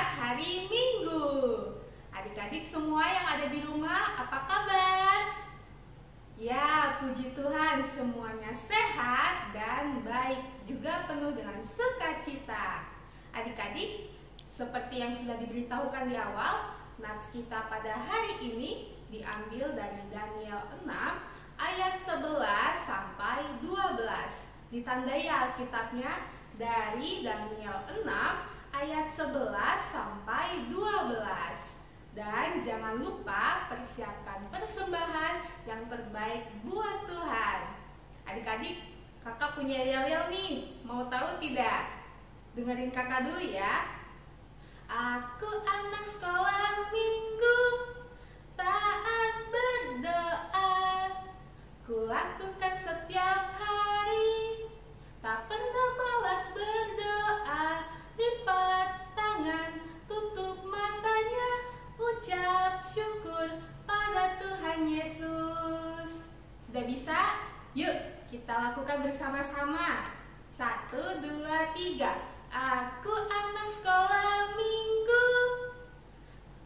Selamat hari Minggu. Adik-adik semua yang ada di rumah, apa kabar? Ya, puji Tuhan semuanya sehat dan baik, juga penuh dengan sukacita. Adik-adik, seperti yang sudah diberitahukan di awal, nats kita pada hari ini diambil dari Daniel 6 ayat 11 sampai 12. Ditandai Alkitabnya dari Daniel 6 ayat 11 sampai 12. Dan jangan lupa persiapkan persembahan yang terbaik buat Tuhan. Adik-adik, kakak punya yel-yel nih, mau tahu tidak? Dengerin kakak dulu ya. Aku anak sekolah minggu, taat berdoa, ku lakukan setiap hari, tak pernah malas berdoa, lipat tangan, tutup matanya, ucap syukur pada Tuhan Yesus. Sudah bisa? Yuk kita lakukan bersama-sama. 1, 2, 3. Aku anak sekolah minggu,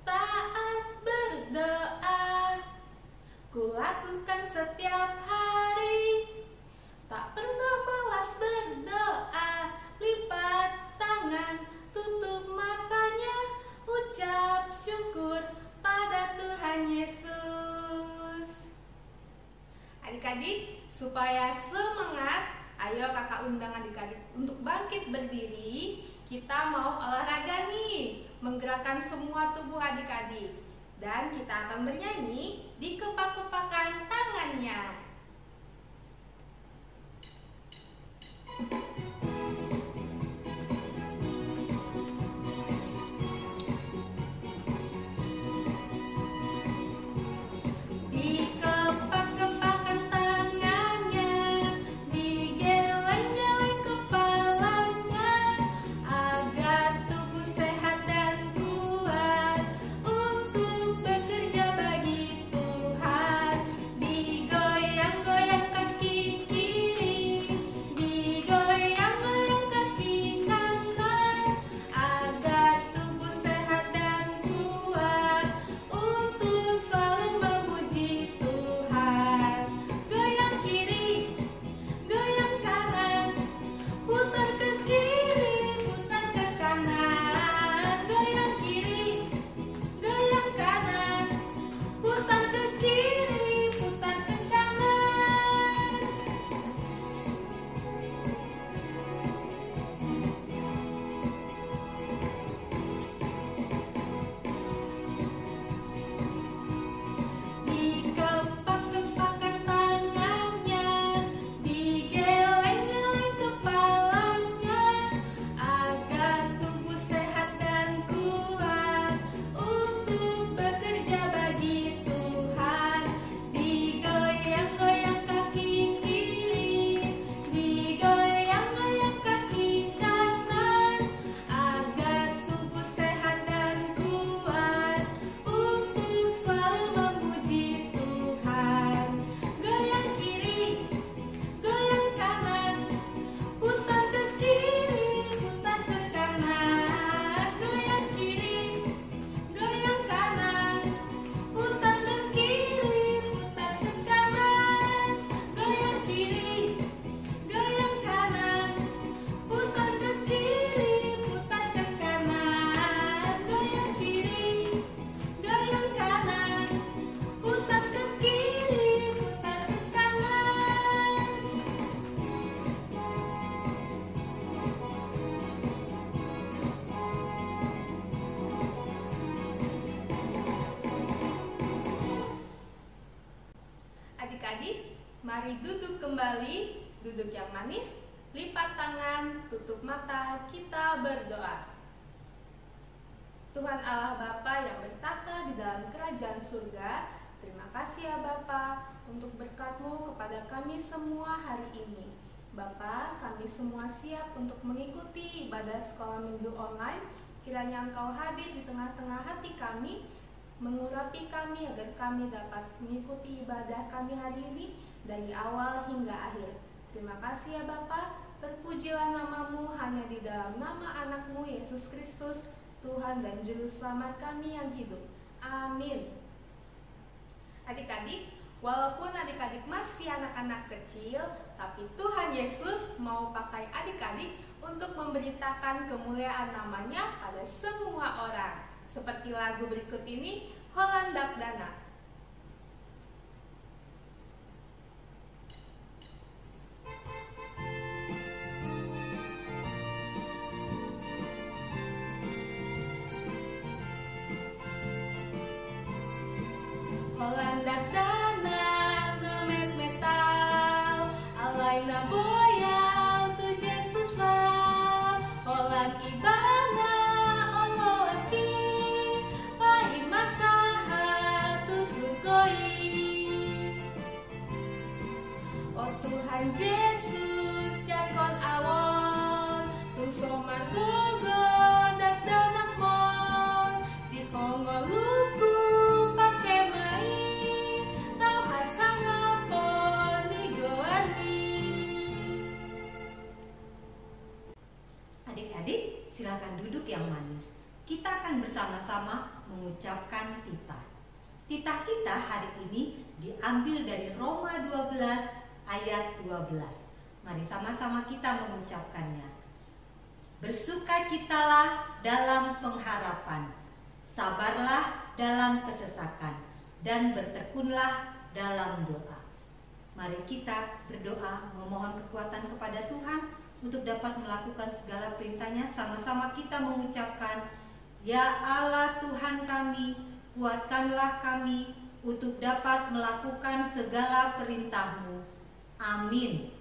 taat berdoa, ku lakukan setiap hari, tak pernah malas berdoa, lipat tangan, tutup matanya, ucap syukur pada Tuhan Yesus. Adik-adik, supaya semangat, ayo kakak undang adik-adik untuk bangkit berdiri. Kita mau olahraga nih, menggerakkan semua tubuh adik-adik. Dan kita akan bernyanyi di kepak-kepakan tangannya. Adik-adik, mari duduk kembali, duduk yang manis, lipat tangan, tutup mata, kita berdoa. Tuhan Allah Bapa yang bertata di dalam kerajaan surga, terima kasih ya Bapa untuk berkat-Mu kepada kami semua hari ini. Bapa, kami semua siap untuk mengikuti ibadah sekolah minggu online. Kiranya Engkau hadir di tengah-tengah hati kami, mengurapi kami agar kami dapat mengikuti ibadah kami hari ini dari awal hingga akhir. Terima kasih ya Bapa, terpujilah nama-Mu hanya di dalam nama anak-Mu Yesus Kristus, Tuhan dan Juru Selamat kami yang hidup. Amin. Adik-adik, walaupun adik-adik masih anak-anak kecil, tapi Tuhan Yesus mau pakai adik-adik untuk memberitakan kemuliaan namanya pada semua orang. Seperti lagu berikut ini, Holland Dana. Holland Dana, nemet metal, alaina boyau tu Jesus lah. Holland ibana, ololaki, pai masaha tu sugoi. Oh Tuhan Yesus, jakon awon, tu somar gogo dak danak mon, di kongo luku pake mai, tau hasang apon di goani. Adik-adik, silakan duduk yang manis. Kita akan bersama-sama mengucapkan titah. Titah kita hari ini diambil dari Roma 12 ayat 12. Mari sama-sama kita mengucapkannya. Bersukacitalah dalam pengharapan, sabarlah dalam kesesakan, dan bertekunlah dalam doa. Mari kita berdoa memohon kekuatan kepada Tuhan untuk dapat melakukan segala perintahnya. Sama-sama kita mengucapkan, Ya Allah Tuhan kami, kuatkanlah kami untuk dapat melakukan segala perintah-Mu. Amin.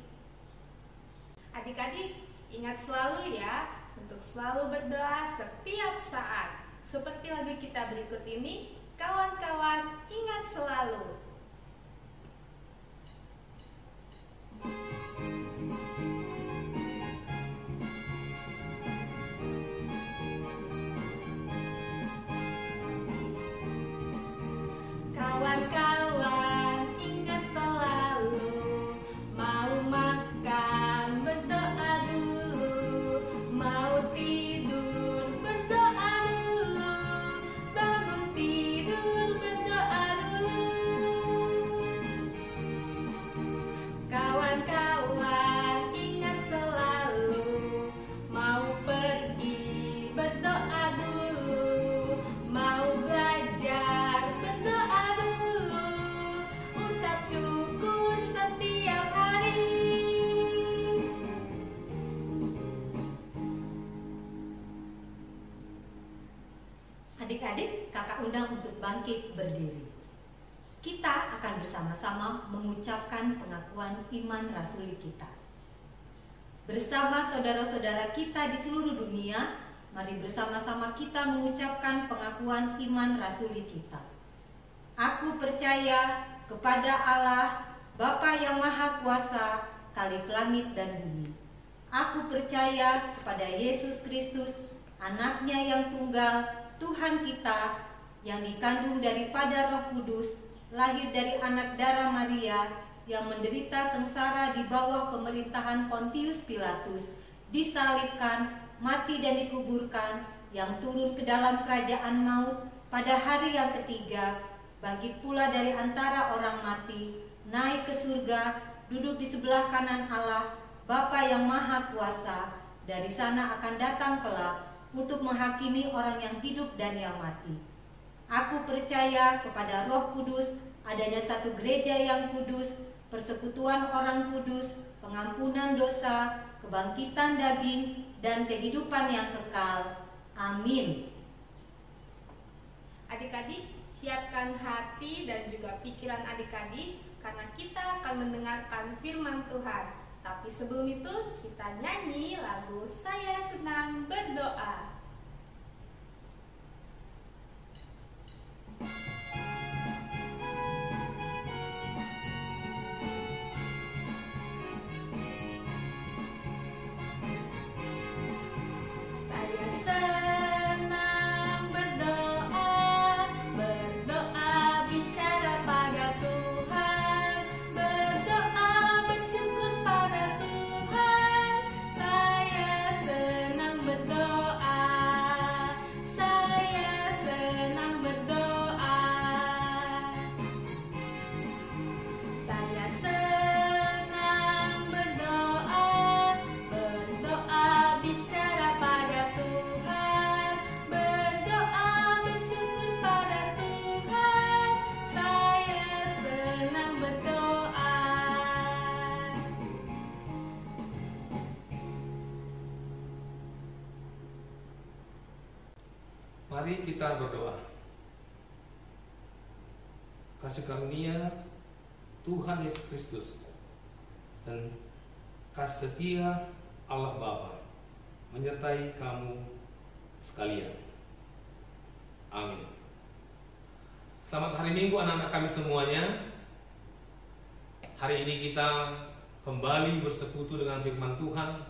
Adik-adik, ingat selalu ya untuk selalu berdoa setiap saat. Seperti lagu kita berikut ini, kawan-kawan ingat selalu. Kawan-kawan ingat selalu, mau makan berdoa dulu, mau tidur berdoa dulu, bangun tidur berdoa dulu. Kawan-kawan ingat selalu, mau pergi berdoa dulu, mau belajar berdoa dulu, ucap syukur setiap hari. Adik-adik, kakak undang untuk bangkit berdiri. Kita akan bersama-sama mengucapkan pengakuan iman rasuli kita. Bersama saudara-saudara kita di seluruh dunia, mari bersama-sama kita mengucapkan pengakuan iman rasuli kita. Aku percaya kepada Allah, Bapa yang Maha Kuasa, Khalik langit dan bumi. Aku percaya kepada Yesus Kristus, Anaknya yang tunggal, Tuhan kita, yang dikandung daripada Roh Kudus, lahir dari anak darah Maria, yang menderita sengsara di bawah pemerintahan Pontius Pilatus, disalibkan, mati dan dikuburkan, yang turun ke dalam kerajaan maut pada hari yang ketiga, bangkit pula dari antara orang mati, naik ke surga, duduk di sebelah kanan Allah, Bapa yang Maha Kuasa. Dari sana akan datang kelak untuk menghakimi orang yang hidup dan yang mati. Aku percaya kepada Roh Kudus, adanya satu gereja yang kudus, persekutuan orang kudus, pengampunan dosa, kebangkitan daging, dan kehidupan yang kekal. Amin. Adik-adik, siapkan hati dan juga pikiran adik-adik karena kita akan mendengarkan firman Tuhan. Tapi sebelum itu, kita nyanyi lagu Saya Senang Berdoa. Saya senang berdoa, berdoa bicara pada Tuhan, berdoa bersyukur pada Tuhan. Saya senang berdoa. Mari kita berdoa. Kasih karunia Tuhan Yesus Kristus dan kasih setia Allah Bapa menyertai kamu sekalian. Amin. Selamat hari Minggu anak-anak kami semuanya. Hari ini kita kembali bersekutu dengan firman Tuhan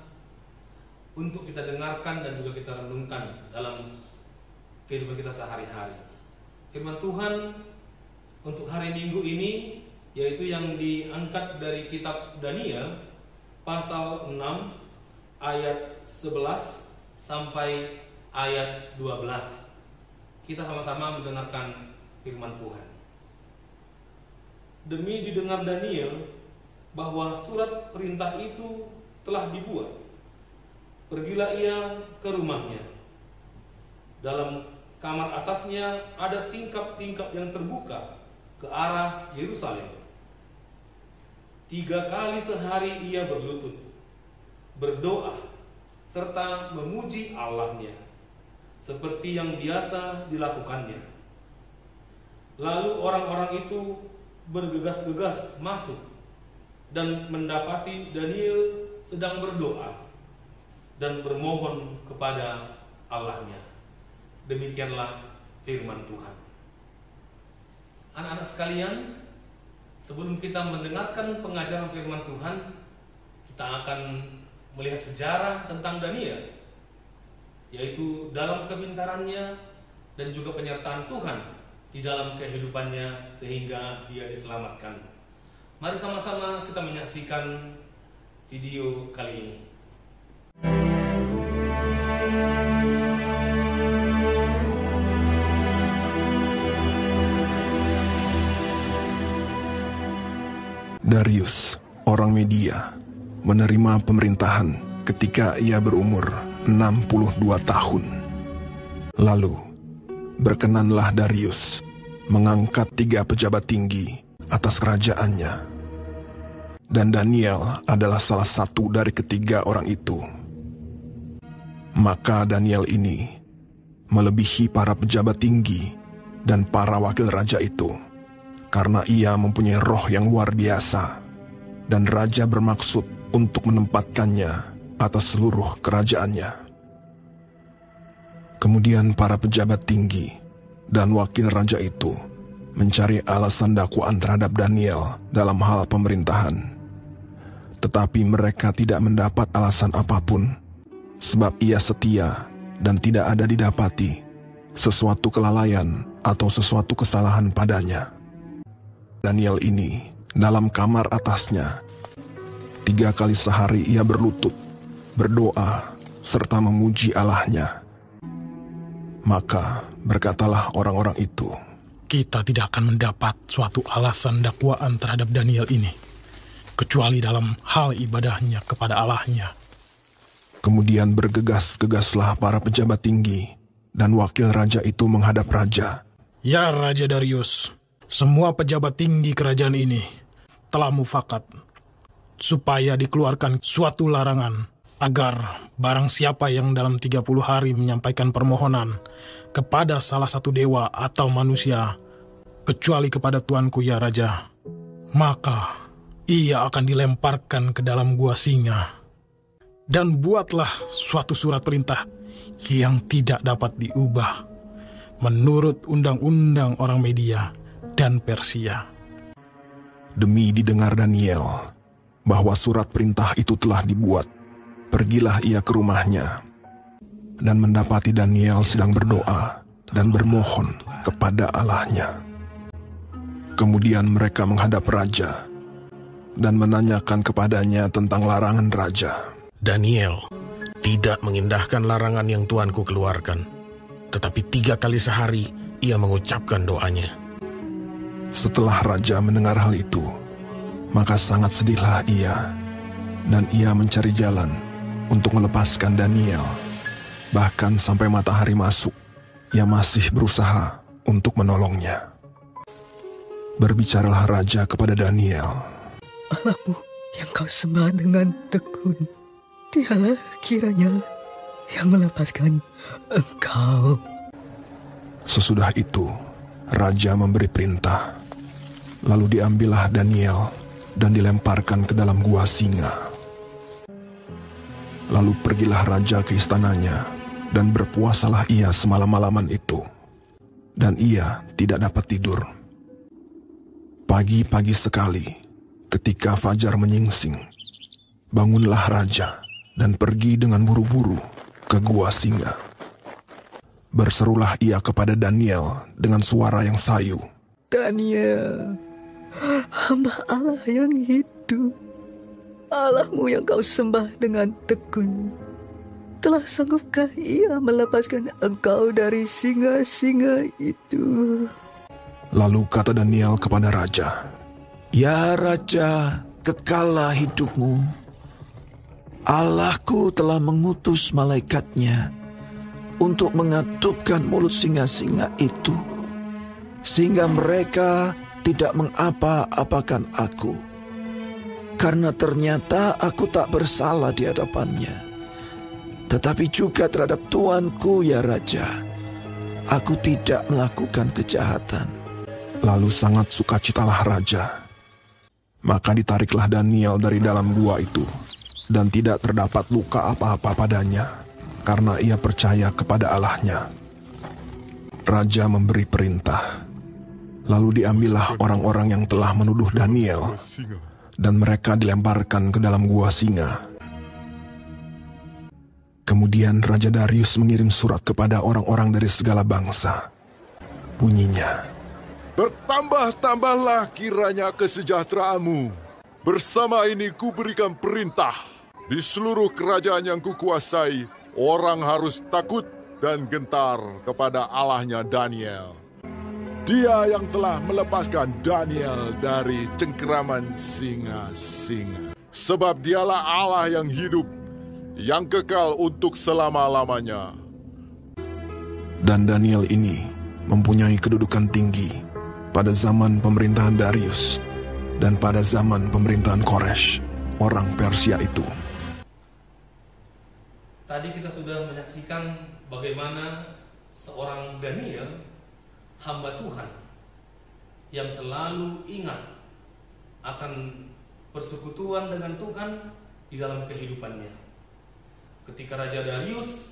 untuk kita dengarkan dan juga kita renungkan dalam kehidupan kita sehari-hari. Firman Tuhan untuk hari Minggu ini yaitu yang diangkat dari kitab Daniel pasal 6 ayat 11 sampai ayat 12. Kita sama-sama mendengarkan firman Tuhan. Demi didengar Daniel bahwa surat perintah itu telah dibuat, pergilah ia ke rumahnya. Dalam kamar atasnya ada tingkap-tingkap yang terbuka ke arah Yerusalem. 3 kali sehari ia berlutut, berdoa, serta memuji Allahnya, seperti yang biasa dilakukannya. Lalu orang-orang itu bergegas-gegas masuk dan mendapati Daniel sedang berdoa dan bermohon kepada Allahnya. Demikianlah firman Tuhan. Anak-anak sekalian, sebelum kita mendengarkan pengajaran firman Tuhan, kita akan melihat sejarah tentang Daniel, yaitu dalam kepintarannya dan juga penyertaan Tuhan di dalam kehidupannya sehingga dia diselamatkan. Mari sama-sama kita menyaksikan video kali ini. Darius, orang Media, menerima pemerintahan ketika ia berumur 62 tahun. Lalu, berkenanlah Darius mengangkat 3 pejabat tinggi atas kerajaannya. Dan Daniel adalah salah satu dari ketiga orang itu. Maka Daniel ini melebihi para pejabat tinggi dan para wakil raja itu, karena ia mempunyai roh yang luar biasa, dan raja bermaksud untuk menempatkannya atas seluruh kerajaannya. Kemudian para pejabat tinggi dan wakil raja itu mencari alasan dakwaan terhadap Daniel dalam hal pemerintahan. Tetapi mereka tidak mendapat alasan apapun, sebab ia setia dan tidak ada didapati sesuatu kelalaian atau sesuatu kesalahan padanya. Daniel ini dalam kamar atasnya 3 kali sehari ia berlutut, berdoa, serta memuji Allahnya. Maka berkatalah orang-orang itu, kita tidak akan mendapat suatu alasan dakwaan terhadap Daniel ini, kecuali dalam hal ibadahnya kepada Allahnya. Kemudian bergegas-gegaslah para pejabat tinggi dan wakil raja itu menghadap raja. Ya Raja Darius, semua pejabat tinggi kerajaan ini telah mufakat supaya dikeluarkan suatu larangan agar barang siapa yang dalam 30 hari menyampaikan permohonan kepada salah satu dewa atau manusia, kecuali kepada tuanku ya Raja, maka ia akan dilemparkan ke dalam gua singa. Dan buatlah suatu surat perintah yang tidak dapat diubah menurut undang-undang orang Media dan Persia. Demi didengar Daniel bahwa surat perintah itu telah dibuat, pergilah ia ke rumahnya dan mendapati Daniel sedang berdoa dan bermohon kepada Allahnya. Kemudian mereka menghadap raja dan menanyakan kepadanya tentang larangan raja. Daniel tidak mengindahkan larangan yang tuanku keluarkan, tetapi 3 kali sehari ia mengucapkan doanya. Setelah raja mendengar hal itu, maka sangat sedihlah ia, dan ia mencari jalan untuk melepaskan Daniel. Bahkan sampai matahari masuk, ia masih berusaha untuk menolongnya. Berbicaralah raja kepada Daniel. Allahmu yang kau sembah dengan tekun, dialah kiranya yang melepaskan engkau. Sesudah itu, raja memberi perintah. Lalu diambillah Daniel dan dilemparkan ke dalam gua singa. Lalu pergilah raja ke istananya, dan berpuasalah ia semalam-malaman itu. Dan ia tidak dapat tidur. Pagi-pagi sekali, ketika fajar menyingsing, bangunlah raja dan pergi dengan buru-buru ke gua singa. Berserulah ia kepada Daniel dengan suara yang sayu. Daniel, hamba Allah yang hidup, Allahmu yang kau sembah dengan tekun, telah sanggupkah ia melepaskan engkau dari singa-singa itu? Lalu kata Daniel kepada raja, Ya Raja, kekallah hidupmu. Allahku telah mengutus malaikatnya untuk mengatupkan mulut singa-singa itu, sehingga mereka tidak mengapa-apakan aku. Karena ternyata aku tak bersalah di hadapannya. Tetapi juga terhadap tuanku, ya Raja, aku tidak melakukan kejahatan. Lalu sangat sukacitalah raja. Maka ditariklah Daniel dari dalam gua itu, dan tidak terdapat luka apa-apa padanya, karena ia percaya kepada Allahnya. Raja memberi perintah. Lalu diambillah orang-orang yang telah menuduh Daniel, dan mereka dilemparkan ke dalam gua singa. Kemudian Raja Darius mengirim surat kepada orang-orang dari segala bangsa. Bunyinya, Bertambah-tambahlah kiranya kesejahteraanmu. Bersama ini kuberikan perintah. Di seluruh kerajaan yang kukuasai, orang harus takut dan gentar kepada Allahnya Daniel. Dia yang telah melepaskan Daniel dari cengkeraman singa-singa. Sebab dialah Allah yang hidup, yang kekal untuk selama-lamanya. dan Daniel ini mempunyai kedudukan tinggi pada zaman pemerintahan Darius dan pada zaman pemerintahan Koresh, orang Persia itu. Tadi kita sudah menyaksikan bagaimana seorang Daniel, hamba Tuhan, yang selalu ingat akan persekutuan dengan Tuhan di dalam kehidupannya. Ketika Raja Darius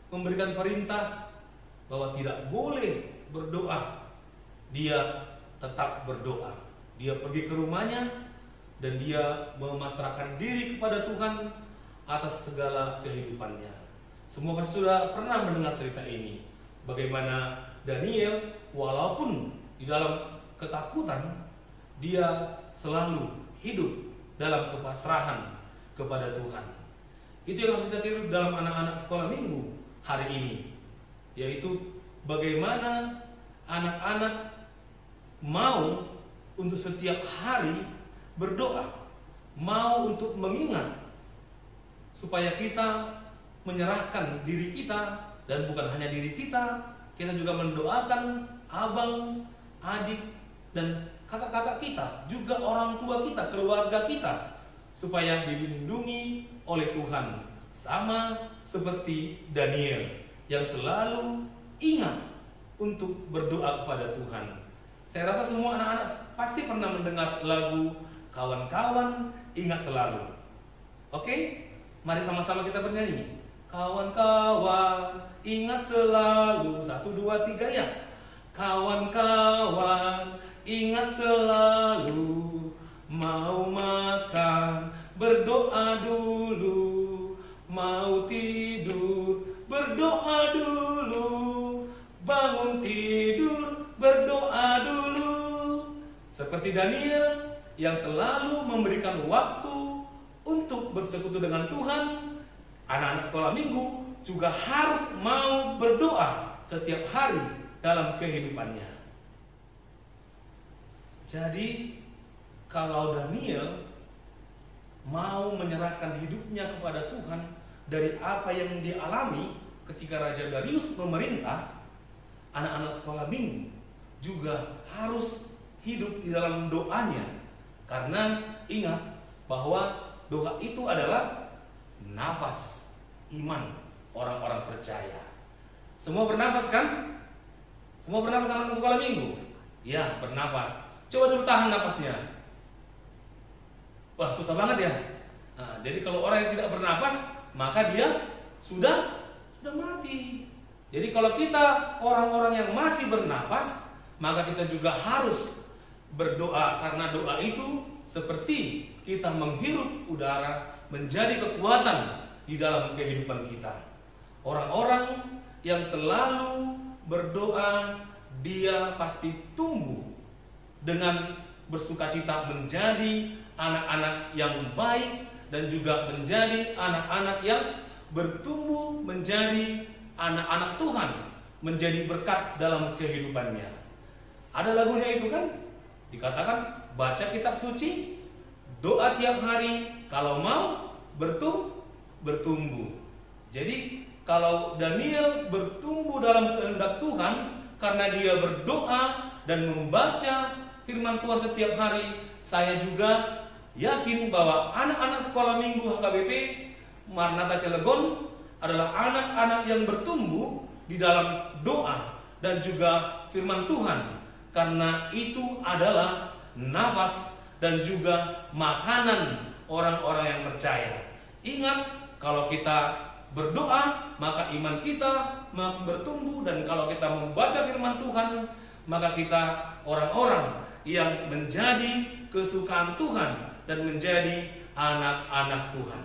memberikan perintah bahwa tidak boleh berdoa, dia tetap berdoa. Dia pergi ke rumahnya dan dia memasrahkan diri kepada Tuhan atas segala kehidupannya. Semua pasti sudah pernah mendengar cerita ini, bagaimana Daniel walaupun di dalam ketakutan, dia selalu hidup dalam kepasrahan kepada Tuhan. Itu yang harus kita tiru dalam anak-anak sekolah minggu hari ini, yaitu bagaimana anak-anak mau untuk setiap hari berdoa, mau untuk mengingat supaya kita menyerahkan diri kita, dan bukan hanya diri kita juga mendoakan abang, adik, dan kakak-kakak kita, juga orang tua kita, keluarga kita, supaya dilindungi oleh Tuhan, sama seperti Daniel yang selalu ingat untuk berdoa kepada Tuhan. Saya rasa semua anak-anak pasti pernah mendengar lagu Kawan-kawan Ingat Selalu. Oke? Mari sama-sama kita bernyanyi. Kawan-kawan ingat selalu, 1, 2, 3 ya. Kawan-kawan ingat selalu, mau makan berdoa dulu, mau tidur berdoa dulu, bangun tidur berdoa dulu. Seperti Daniel yang selalu memberikan waktu untuk bersekutu dengan Tuhan, anak-anak sekolah minggu juga harus mau berdoa setiap hari dalam kehidupannya. Jadi kalau Daniel mau menyerahkan hidupnya kepada Tuhan dari apa yang dialami ketika Raja Darius memerintah, anak-anak sekolah minggu juga harus hidup di dalam doanya. Karena ingat bahwa doa itu adalah nafas iman orang-orang percaya. Semua bernafas kan? Semua bernapas sama anak sekolah minggu? Ya, bernapas. Coba dulu tahan napasnya. Wah, susah banget ya. Nah, jadi kalau orang yang tidak bernapas, maka dia sudah mati. Jadi kalau kita orang-orang yang masih bernapas, maka kita juga harus berdoa, karena doa itu seperti kita menghirup udara, menjadi kekuatan di dalam kehidupan kita. Orang-orang yang selalu berdoa, dia pasti tumbuh dengan bersukacita menjadi anak-anak yang baik, dan juga menjadi anak-anak yang bertumbuh menjadi anak-anak Tuhan, menjadi berkat dalam kehidupannya. Ada lagunya itu kan, dikatakan baca kitab suci, doa tiap hari, kalau mau bertumbuh. Jadi kalau Daniel bertumbuh dalam kehendak Tuhan karena dia berdoa dan membaca firman Tuhan setiap hari, saya juga yakin bahwa anak-anak sekolah minggu HKBP Maranatha Cilegon adalah anak-anak yang bertumbuh di dalam doa dan juga firman Tuhan, karena itu adalah nafas dan juga makanan orang-orang yang percaya. Ingat, kalau kita berdoa, maka iman kita makin bertumbuh, dan kalau kita membaca firman Tuhan, maka kita orang-orang yang menjadi kesukaan Tuhan dan menjadi anak-anak Tuhan.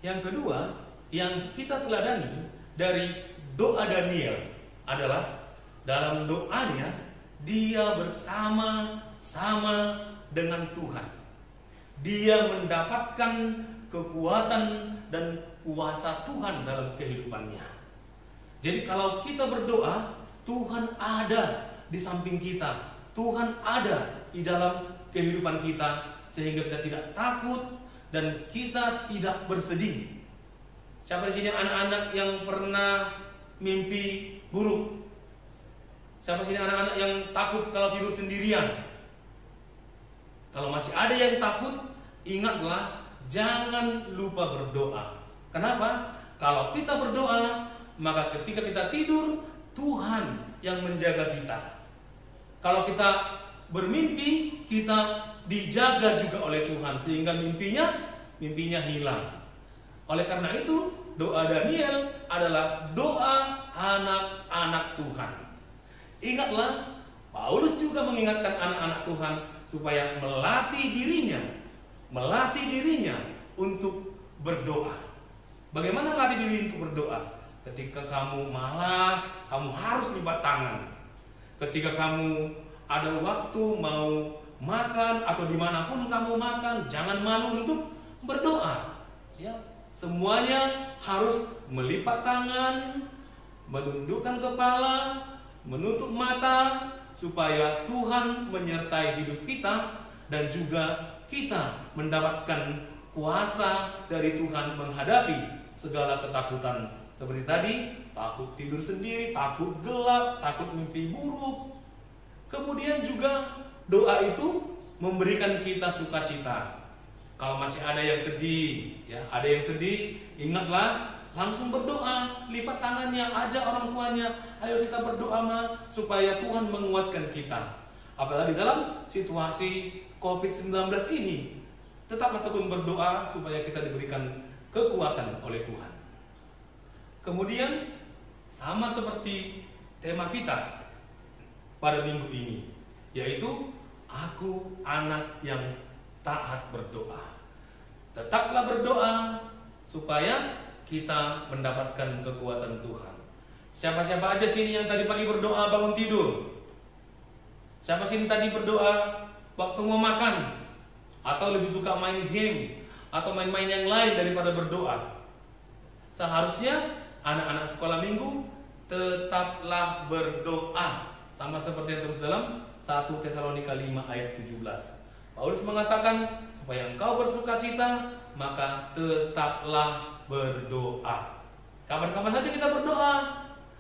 Yang kedua, yang kita teladani dari doa Daniel adalah dalam doanya dia bersama-sama dengan Tuhan. Dia mendapatkan kekuatan dan kuasa Tuhan dalam kehidupannya. Jadi kalau kita berdoa, Tuhan ada di samping kita, Tuhan ada di dalam kehidupan kita, sehingga kita tidak takut dan kita tidak bersedih. Siapa di sini anak-anak yang pernah mimpi buruk? Siapa di sini anak-anak yang takut kalau tidur sendirian? Kalau masih ada yang takut, ingatlah, jangan lupa berdoa. Kenapa? Kalau kita berdoa, maka ketika kita tidur, Tuhan yang menjaga kita. Kalau kita bermimpi, kita dijaga juga oleh Tuhan, sehingga mimpinya hilang. Oleh karena itu, doa Daniel adalah doa anak-anak Tuhan. Ingatlah, Paulus juga mengingatkan anak-anak Tuhan supaya melatih dirinya untuk berdoa. Bagaimana melatih diri untuk berdoa? Ketika kamu malas, kamu harus lipat tangan. Ketika kamu ada waktu mau makan atau dimanapun kamu makan, jangan malu untuk berdoa. Ya, semuanya harus melipat tangan, menundukkan kepala, menutup mata, supaya Tuhan menyertai hidup kita dan juga kita mendapatkan kuasa dari Tuhan menghadapi segala ketakutan. Seperti tadi, takut tidur sendiri, takut gelap, takut mimpi buruk. Kemudian juga doa itu memberikan kita sukacita. Kalau masih ada yang sedih, ingatlah, langsung berdoa, lipat tangannya, ajak orang tuanya, ayo kita berdoa supaya Tuhan menguatkan kita. Apalagi dalam situasi COVID-19 ini, tetaplah tekun berdoa supaya kita diberikan kekuatan oleh Tuhan. Kemudian sama seperti tema kita pada minggu ini, yaitu aku anak yang taat berdoa. Tetaplah berdoa supaya kita mendapatkan kekuatan Tuhan. Siapa-siapa aja sini yang tadi pagi berdoa bangun tidur? Siapa sini tadi berdoa waktu mau makan? Atau lebih suka main game atau main-main yang lain daripada berdoa? Seharusnya anak-anak sekolah minggu tetaplah berdoa, sama seperti yang terus dalam 1 Tesalonika 5 ayat 17. Paulus mengatakan, supaya engkau bersukacita, maka tetaplah berdoa. Kapan-kapan saja kita berdoa.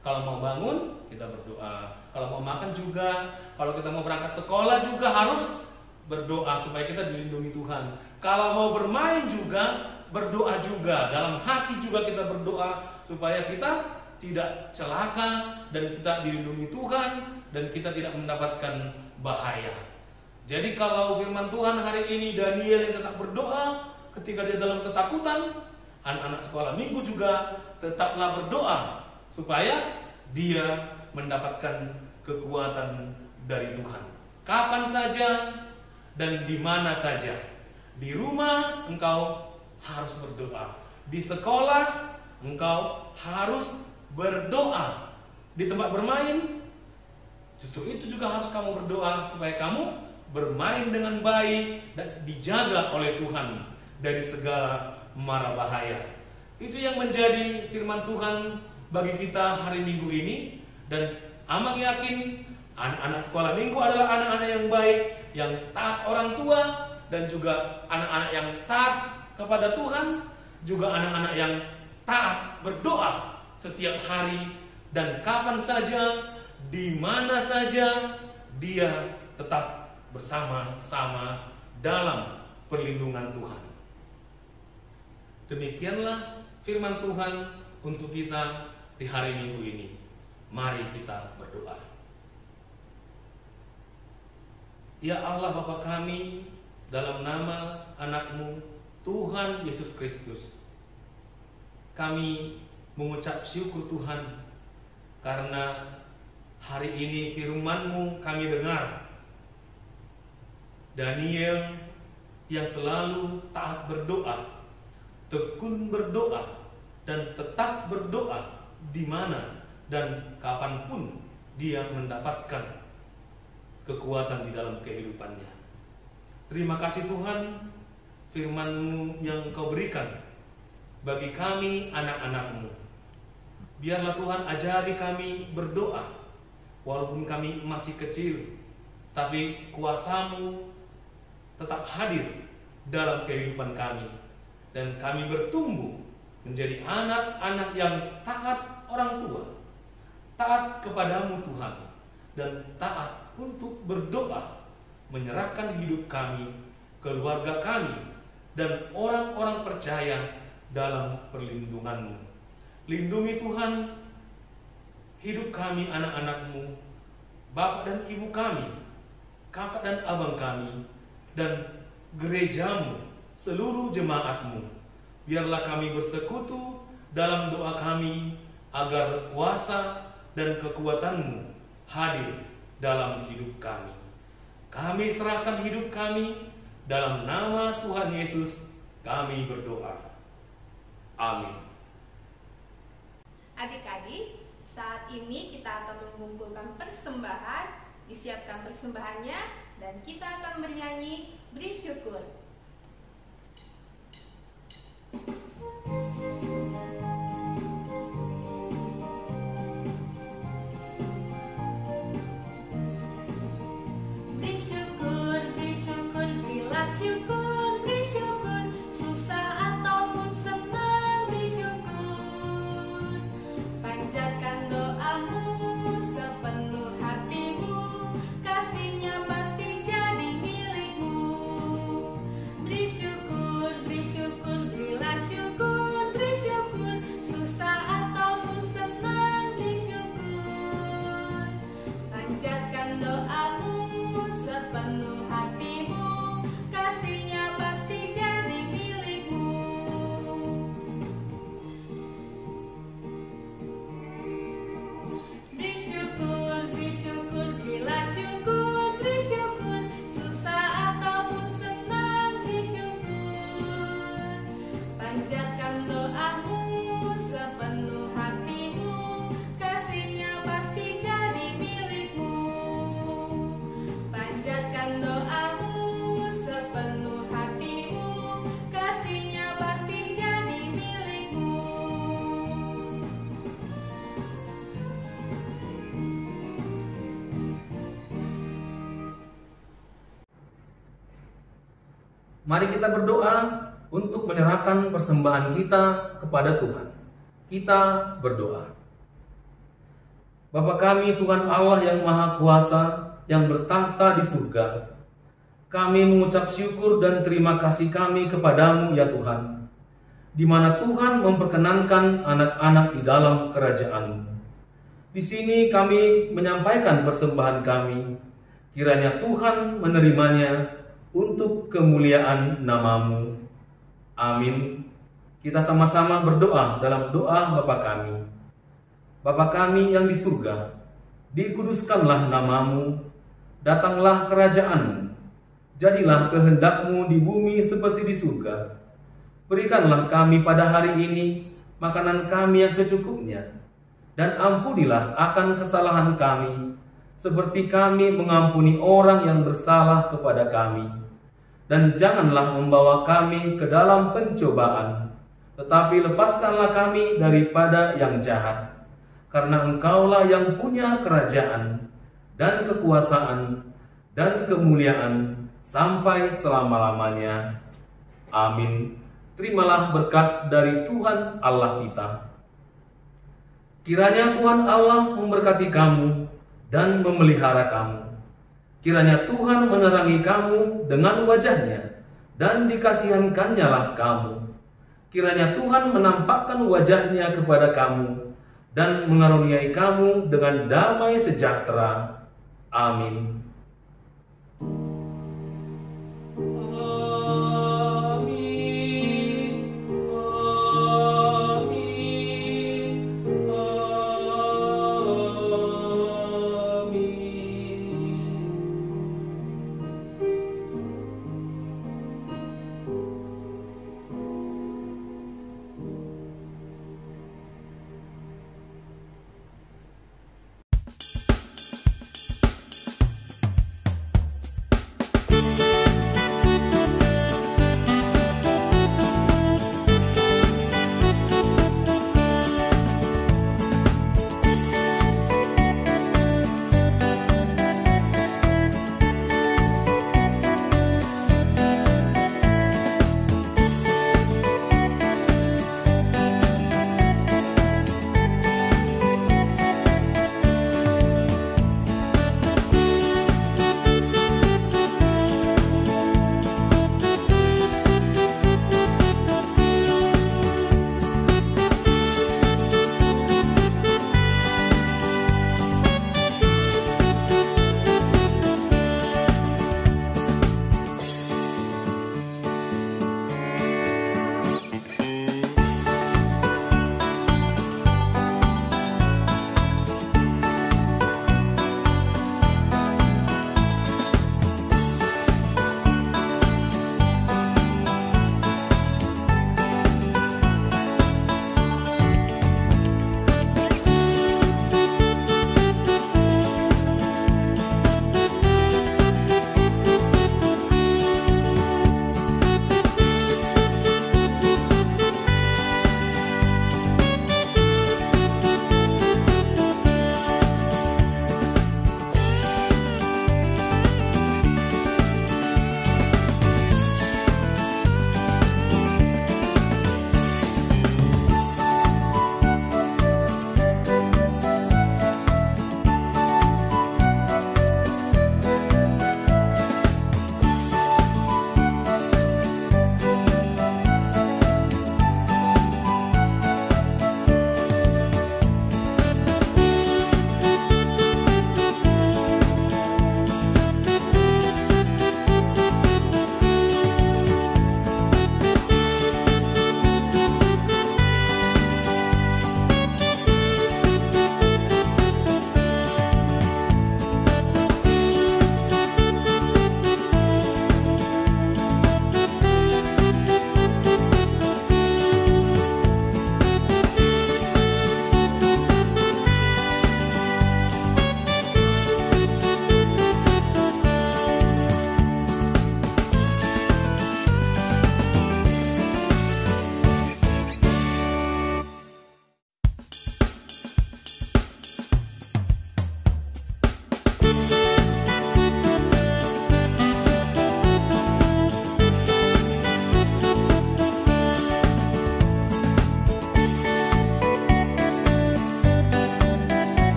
Kalau mau bangun, kita berdoa. Kalau mau makan juga. Kalau kita mau berangkat sekolah juga harus berdoa supaya kita dilindungi Tuhan. Kalau mau bermain juga, berdoa juga. Dalam hati juga kita berdoa supaya kita tidak celaka, dan kita dilindungi Tuhan, dan kita tidak mendapatkan bahaya. Jadi kalau firman Tuhan hari ini, Daniel yang tetap berdoa ketika dia dalam ketakutan, anak-anak sekolah minggu juga tetaplah berdoa supaya dia mendapatkan kekuatan dari Tuhan. Kapan saja dan di mana saja. Di rumah engkau harus berdoa. Di sekolah engkau harus berdoa. Di tempat bermain justru itu juga harus kamu berdoa supaya kamu bermain dengan baik dan dijaga oleh Tuhan dari segala mara bahaya. Itu yang menjadi firman Tuhan bagi kita hari Minggu ini. Dan Amang yakin anak-anak sekolah minggu adalah anak-anak yang baik, yang taat orang tua, dan juga anak-anak yang taat kepada Tuhan, juga anak-anak yang taat berdoa setiap hari, dan kapan saja, di mana saja, dia tetap bersama-sama dalam perlindungan Tuhan. Demikianlah firman Tuhan untuk kita di hari Minggu ini. Mari kita berdoa. Ya Allah Bapa kami, dalam nama anak-Mu Tuhan Yesus Kristus, kami mengucap syukur Tuhan karena hari ini firman-Mu kami dengar. Daniel yang selalu taat berdoa, tekun berdoa, dan tetap berdoa di mana dan kapanpun dia mendapatkan kekuatan di dalam kehidupannya. Terima kasih Tuhan, firman-Mu yang Kau berikan bagi kami anak-anak-Mu. Biarlah Tuhan ajari kami berdoa, walaupun kami masih kecil, tapi kuasa-Mu tetap hadir dalam kehidupan kami, dan kami bertumbuh menjadi anak-anak yang taat orang tua, taat kepadamu Tuhan, dan taat untuk berdoa, menyerahkan hidup kami, keluarga kami, dan orang-orang percaya dalam perlindungan-Mu. Lindungi Tuhan hidup kami anak-anak-Mu, bapak dan ibu kami, kakak dan abang kami, dan gereja-Mu, seluruh jemaat-Mu. Biarlah kami bersekutu dalam doa kami agar kuasa dan kekuatan-Mu hadir dalam hidup kami. Kami serahkan hidup kami dalam nama Tuhan Yesus kami berdoa. Amin. Adik-adik, saat ini kita akan mengumpulkan persembahan. Disiapkan persembahannya dan kita akan bernyanyi beri syukur. Mari kita berdoa untuk menyerahkan persembahan kita kepada Tuhan. Kita berdoa. Bapa kami Tuhan Allah yang Maha Kuasa, yang bertahta di surga, kami mengucap syukur dan terima kasih kami kepadamu ya Tuhan. di mana Tuhan memperkenankan anak-anak di dalam kerajaan-Mu. Di sini kami menyampaikan persembahan kami, kiranya Tuhan menerimanya untuk kemuliaan nama-Mu. Amin. Kita sama-sama berdoa dalam doa Bapa kami. Bapa kami yang di surga, dikuduskanlah nama-Mu, datanglah kerajaan-Mu, jadilah kehendak-Mu di bumi seperti di surga. Berikanlah kami pada hari ini makanan kami yang secukupnya, dan ampunilah akan kesalahan kami, seperti kami mengampuni orang yang bersalah kepada kami. Dan janganlah membawa kami ke dalam pencobaan, tetapi lepaskanlah kami daripada yang jahat. Karena Engkaulah yang punya kerajaan, dan kekuasaan, dan kemuliaan, sampai selama-lamanya. Amin. Terimalah berkat dari Tuhan Allah kita. Kiranya Tuhan Allah memberkati kamu dan memelihara kamu. Kiranya Tuhan menerangi kamu dengan wajah-Nya dan dikasihankan-Nya lah kamu. Kiranya Tuhan menampakkan wajah-Nya kepada kamu dan mengaruniai kamu dengan damai sejahtera. Amin.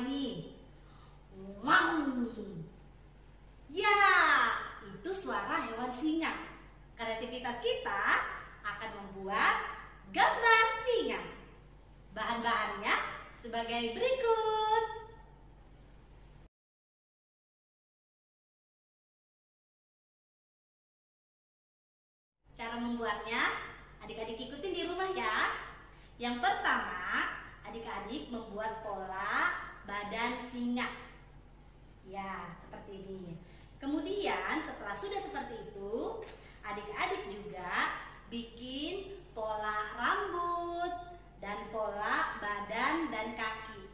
ini? Wow. Ya, itu suara hewan singa. Kreativitas kita akan membuat gambar singa. Bahan-bahannya sebagai berikut. Cara membuatnya, adik-adik ikutin di rumah ya. Yang pertama, adik-adik membuat pola badan singa. Ya, seperti ini. Kemudian setelah sudah seperti itu, adik-adik juga bikin pola rambut dan pola badan dan kaki.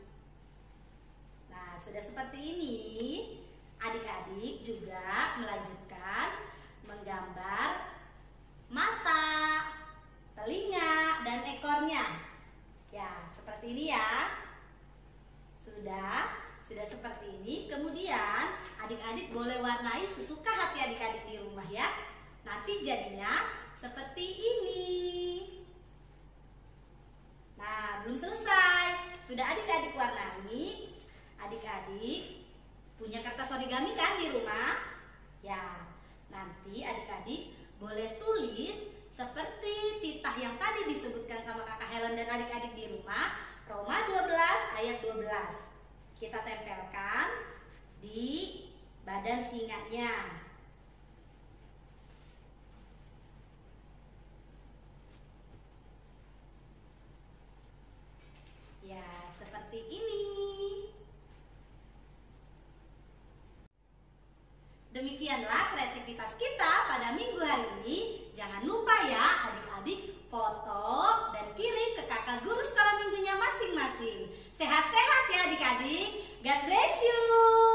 Nah, sudah seperti ini, adik-adik juga melanjutkan menggambar mata, telinga, dan ekornya. Ya, seperti ini ya. Sudah seperti ini. Kemudian adik-adik boleh warnai sesuka hati adik-adik di rumah ya. Nanti jadinya seperti ini. Nah, belum selesai. Sudah adik-adik warnai. Adik-adik punya kertas origami kan di rumah? Ya, nanti adik-adik boleh tulis seperti titah yang tadi disebutkan sama Kakak Helen dan adik-adik di rumah, Roma 12 ayat 12. Kita tempelkan di badan singanya. Ya, seperti ini. Demikianlah kreativitas kita pada minggu hari ini. Jangan lupa ya adik-adik foto dan kirim ke kakak guru sekolah minggunya masing-masing. Sehat-sehat ya adik-adik. God bless you.